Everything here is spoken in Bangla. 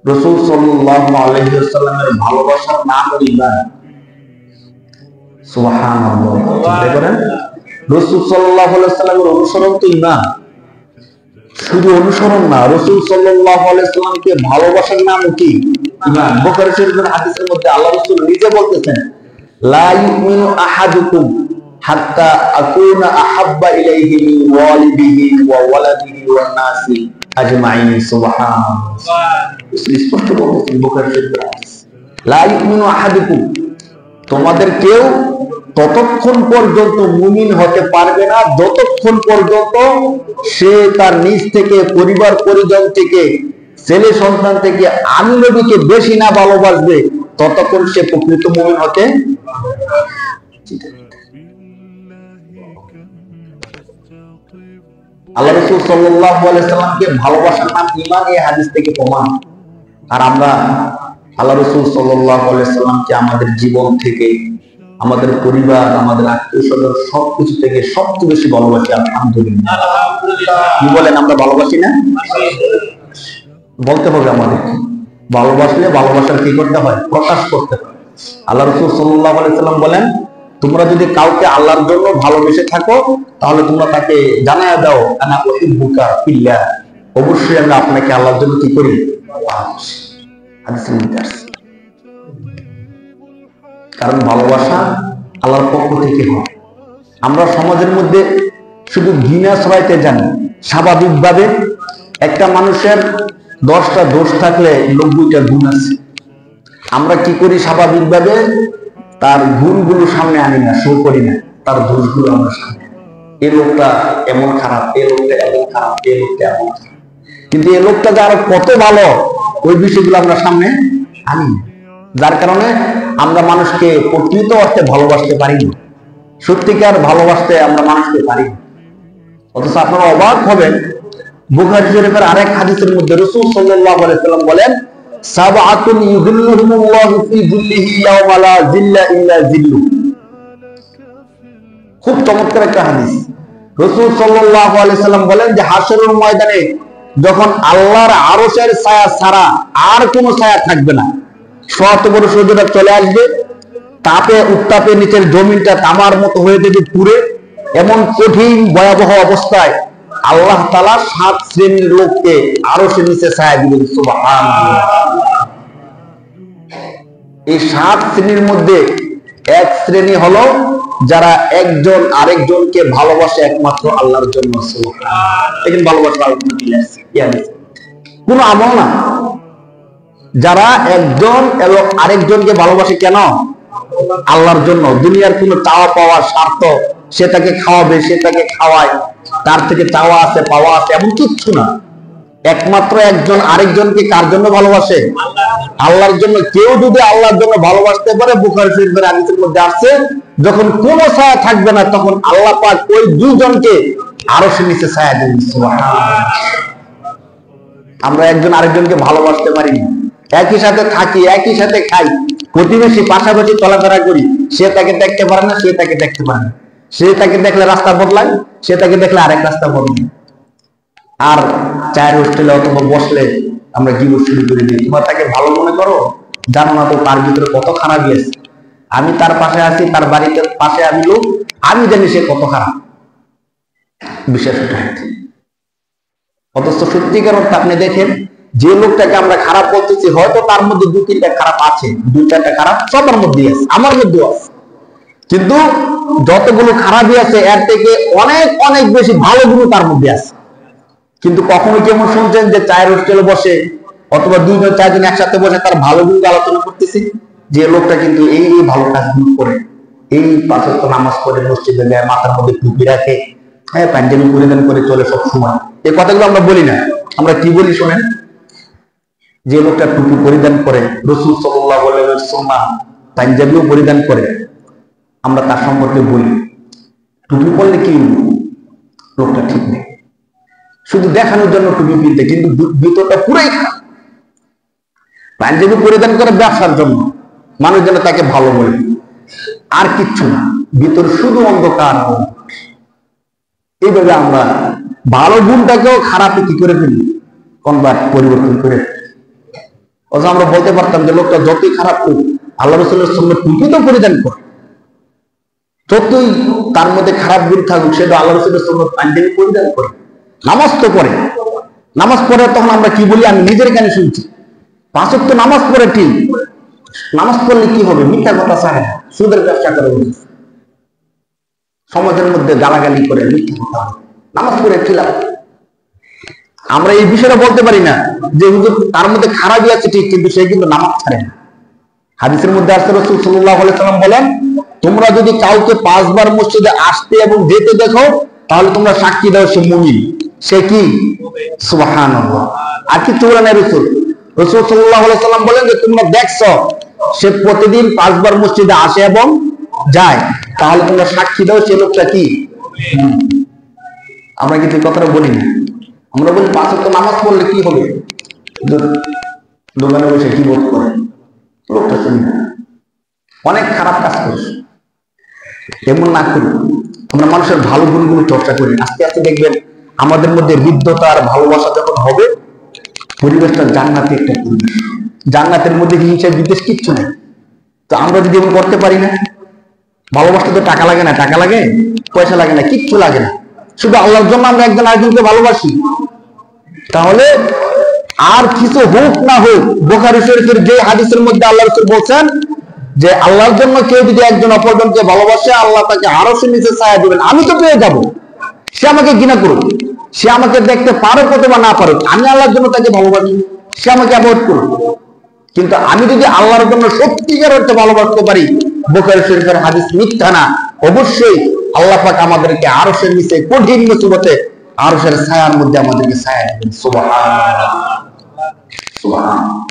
রাসূল সাল্লাল্লাহু আলাইহি ওয়াসাল্লামের ভালোবাসার নাম ঈমান। সুবহানাল্লাহ। চিন্তা করেন, রাসূল সাল্লাল্লাহু আলাইহি ওয়াসাল্লামের অনুসরণ তো ঈমান। শুধু অনুসরণ না, রাসূল সাল্লাল্লাহু আলাইহি ওয়াসাল্লামকে ভালোবাসার নাম কি? ঈমান। বুখারী শরীফের হাদিসের মধ্যে আল্লাহ রাসূল নিজে বলতেছেন, লা ইউমিনু আহাদুকুম হাত্তা আকুনা আহাব্বা ইলাইহি মিন ওয়ালিদিহি ওয়া ওয়ালাদিহি ওয়ান নাসি আজমাইন। সুবহানাল্লাহ। স্পষ্ট বলতেছেন বুখারী শরীফের হাদিস, লা ইউমিনু আহাদুকুম, তোমাদের কেউ ততক্ষণ পর্যন্ত মুমিন হতে পারবে না যতক্ষণ পর্যন্ত সে তার নিজ থেকে, পরিবার পরিজন থেকে, ছেলে সন্তান থেকে আমি নবীকে বেশি না ভালোবাসবে, ততক্ষণ সে প্রকৃত মুমিন হতে। আল্লাহ রাসূল সাল্লাল্লাহু আলাইহি সাল্লামকে ভালোবাসার নাম ঈমান, এই হাদিস থেকে প্রমাণ। আর আমরা আল্লাহ রাসূল সাল্লাল্লাহু আলাইহি সাল্লামকে আমাদের জীবন থেকে, আমাদের পরিবার, আমাদের আত্মীয়স্বজন সবকিছু থেকে সবচেয়ে বেশি ভালোবাসি। আলহামদুলিল্লাহ। কি বলেন, আমরা ভালোবাসি না? বলতে হবে আমাদের, ভালোবাসলে ভালোবাসার কি করতে হয়? প্রকাশ করতে হয়। আল্লাহ রাসূল সাল্লাল্লাহু আলাইহি সাল্লাম বলেন, তোমরা যদি কাউকে আল্লাহর জন্য ভালোবেসে থাকো তাহলে তোমরা তাকে জানায়া দাও, আনা উহিব্বুকা ফিল্লাহ, অবশ্যই আমরা আপনাকে আল্লাহর জন্য কি করি? কারণ ভালোবাসা আল্লাহর পক্ষ থেকে হয়। আমরা সমাজের মধ্যে শুধু ঘৃণা ছড়াইতে জানি। স্বাভাবিকভাবে একটা মানুষের 10টা দোষ থাকলে 90টা গুণ আছে। আমরা কি করি? স্বাভাবিকভাবে তার গুণগুলো সামনে আনি না, শো করি না, তার দোষগুলো আমরা সামনে। এই লোকটা এমন খারাপ, এই লোকটা এমন খারাপ, এই লোকটা এমন খারাপ, কিন্তু এই লোকটা যে আরো কত ভালো, ওই বিষয়গুলো আমরা সামনে আনি না। যার কারণে আমরা মানুষকে প্রকৃত অর্থে ভালোবাসতে পারি না, সত্যিকার ভালোবাসতে আমরা মানুষকে পারি না। অথচ আপনারা অবাক হবেন, বুখারী শরীফের আরেক হাদিসের মধ্যে রাসূল সাল্লাল্লাহু আলাইহি ওয়াসাল্লাম বলেন, সাবআতুন ইযিল্লুহুমুল্লাহু ফি যিল্লিহি ইয়াওমা লা যিল্লা ইল্লা যিল্লু। খুব চমৎকার একটা হাদিস। রাসূল সাল্লাল্লাহু আলাইহি ওয়াসাল্লাম বলেন যে হাশরের ময়দানে যখন আল্লাহর আরশের ছায়া ছাড়া আর কোনো ছায়া থাকবে না, শত বড় সূর্যটা চলে আসবে, তাপে উত্তাপে নিচের জমিনটা তামার মতো হয়ে যাবে পুড়ে, এমন কঠিন ভয়াবহ অবস্থায় আল্লাহ তাআলা 7 শ্রেণীর লোককে আরশের নিচে ছায়া দিবেন। সুবহানাল্লাহ। এই 7 শ্রেণীর মধ্যে এক শ্রেণী হলো যারা একজন আরেকজনকে ভালোবাসে একমাত্র আল্লাহর জন্য। সুবহানাল্লাহ। এই ভালোবাসা কোন আমল না। যারা একজন এবং আরেকজনকে ভালোবাসে কেন? আল্লাহর জন্য। দুনিয়ার কোনো চাওয়া পাওয়া, স্বার্থ, সে তাকে খাওয়াবে, সে তাকে খাওয়ায়, তার থেকে চাওয়া আছে পাওয়া আছে, এমন কিচ্ছু না। একমাত্র একজন আরেকজনকে কার জন্য ভালোবাসে? আল্লাহর জন্য। কেউ যদি আল্লাহর জন্য ভালোবাসতে পারে, বুখারী শরীফের হাদিসের মধ্যে আছে, যখন কোনো ছায়া থাকবে না তখন আল্লাহ পাক ওই দুইজনকে আরশের নিচে ছায়া দেন। সুবহানাল্লাহ। আমরা একজন আরেকজনকে ভালোবাসতে পারি না। একই সাথে থাকি, একই সাথে খাই, প্রতিবেশী, পাশাপাশি চলাফেরা করি, সে তাকে দেখতে পারে না, সে তাকে দেখতে পারে না। সে তাকে দেখলে রাস্তা বদলায়, সে তাকে দেখলে আরেক রাস্তা বদলায়। আর চায়ের হোস্টেলে অথবা বসলে আমরা গিবত শুরু করে দিই। তোমরা তাকে ভালো মনে করো, জানো না তো তার ভিতরে কত খারাপই আছে। আমি তার পাশে আছি, তার বাড়িতে পাশে আমি লোক, আমি জানি সে কত খারাপ। বিশ্বাস উঠে। অথচ সত্যিকার অর্থে আপনি দেখেন, যে লোকটাকে আমরা খারাপ বলতেছি, হয়তো তার মধ্যে 2-3টা খারাপ আছে, 2-4টা খারাপ সবার মধ্যেই আছে, আমার মধ্যেও আছে, কিন্তু যতগুলো খারাপই আছে এর থেকে অনেক অনেক বেশি ভালো গুলো তার মধ্যে আছে। কিন্তু কখনো কেমন শুনছেন যে চায়ের হোস্টেলে বসে অথবা 2-4জন একসাথে বসে তার ভালো গুলো আলোচনা করতেছি, যে লোকটা কিন্তু এই এই ভালো কাজগুলো করে, এই 5 ওয়াক্ত নামাজ পড়ে, মসজিদে যায়, মাথার মধ্যে টুপি রাখে, হ্যাঁ, পাঞ্জাবি পরিধান করে চলে সব সময়। এই কথাগুলো আমরা বলি না। আমরা কি বলি শোনেন, যে লোকটা টুপি পরিধান করে, রাসূল সাল্লাল্লাহু আলাইহি ওয়াসাল্লাম পাঞ্জাবিও পরিধান করে, আমরা তার সম্পর্কে বলি টুপি পরলে কি লোকটা ঠিক নেই, শুধু দেখানোর জন্য টুপি কিনতে, কিন্তু ভিতরটা পুরাই খারাপ। পাঞ্জাবি পরিধান করে ব্যবসার জন্য, মানুষ যেন তাকে ভালো বলে, আর কিচ্ছু না, ভিতর শুধু অন্ধকার। এইভাবে আমরা ভালো গুণটাকেও খারাপে কি করে ফেলি, কনভার্ট, পরিবর্তন করে। অথচ আমরা বলতে পারতাম যে লোকটা যতই খারাপ হোক আল্লাহ রাসূলের সুন্নাত টুপি তো পরিধান করে, যতই তার মধ্যে খারাপ গুণ থাকুক সে তো আল্লাহ রাসূলের সুন্নাত পাঞ্জাবি পরিধান করে, নামাজ তো পড়ে। নামাজ পড়ে তখন আমরা কি বলি, আমি নিজের কানে শুনছি, 5 ওয়াক্ত নামাজ পড়ে ঠিক, নামাজ পড়লে কি হবে, মিথ্যা কথা ছাড়ে, সুদের ব্যবসা করে, সমাজের মধ্যে গালাগালি করে, মিথ্যা কথা, নামাজ পড়ে কি লাভ? আমরা এই বিষয়টা বলতে পারি না যে হুজুর তার মধ্যে খারাপই আছে ঠিক, কিন্তু সে কিন্তু নামাজ ছাড়ে না। হাদিসের মধ্যে আসছে রাসূল সাল্লাল্লাহু আলাইহি সাল্লাম বলেন, তোমরা যদি কাউকে 5 বার মসজিদে আসতে এবং যেতে দেখো তাহলে তোমরা সাক্ষী দাও সে মুমিন। সে কি? সুবহানাল্লাহ। আর কি বলেন রাসূল? রাসূল সাল্লাল্লাহু আলাইহি সাল্লাম বলেন যে তোমরা দেখছো সে প্রতিদিন 5 বার মসজিদে আসে এবং যায়, তাহলে তোমরা সাক্ষী দাও সে লোকটা কি? আমরা কিন্তু এই কথাটা বলি না। আমরা বলি 5 ওয়াক্ত নামাজ পড়লে কি হবে, দোকানে বসে কি বোধ করে, লোকটা শুনি অনেক খারাপ কাজ করছে। এমন না করি, আমরা মানুষের ভালো গুণগুলো চর্চা করি। আস্তে আস্তে দেখবেন আমাদের মধ্যে হৃদ্যতা আর ভালোবাসা যখন হবে, পরিবেশটা জান্নাতি একটা পরিবেশ। জান্নাতের মধ্যে হিংসা বিদ্বেষ কিচ্ছু নেই। তো আমরা যদি এমন করতে পারি না, ভালোবাসতে তো টাকা লাগে না, টাকা লাগে, পয়সা লাগে না, কিচ্ছু লাগে না, শুধু আল্লাহর জন্য আমরা একজন আরেকজনকে ভালোবাসি, তাহলে আর কিছু হোক না হোক, বুখারী শরীফের যে হাদিসের মধ্যে আল্লাহ রাসূল বলেন যে আল্লাহর জন্য কেউ যদি একজন অপরজনকে ভালোবাসে আল্লাহ তাকে আরশের নিচে ছায়া দিবেন, আমি তো পেয়ে যাব। সে আমাকে ঘৃণা করুক, সে আমাকে দেখতে পারুক অথবা না পারুক, আমি আল্লাহর জন্য তাকে ভালোবাসি, সে আমাকে অ্যাভয়েড করুক। কিন্তু আমি যদি আল্লাহর জন্য সত্যিকার অর্থে ভালোবাসতে পারি, বুখারী শরীফের হাদিস মিথ্যা না, অবশ্যই আল্লাহ পাক আমাদেরকে আরশের নিচে কঠিন মুসিবতে আরশের ছায়ার মধ্যে আমাদেরকে ছায়া দিবেন। সুবহানাল্লাহ, সুবহানাল্লাহ।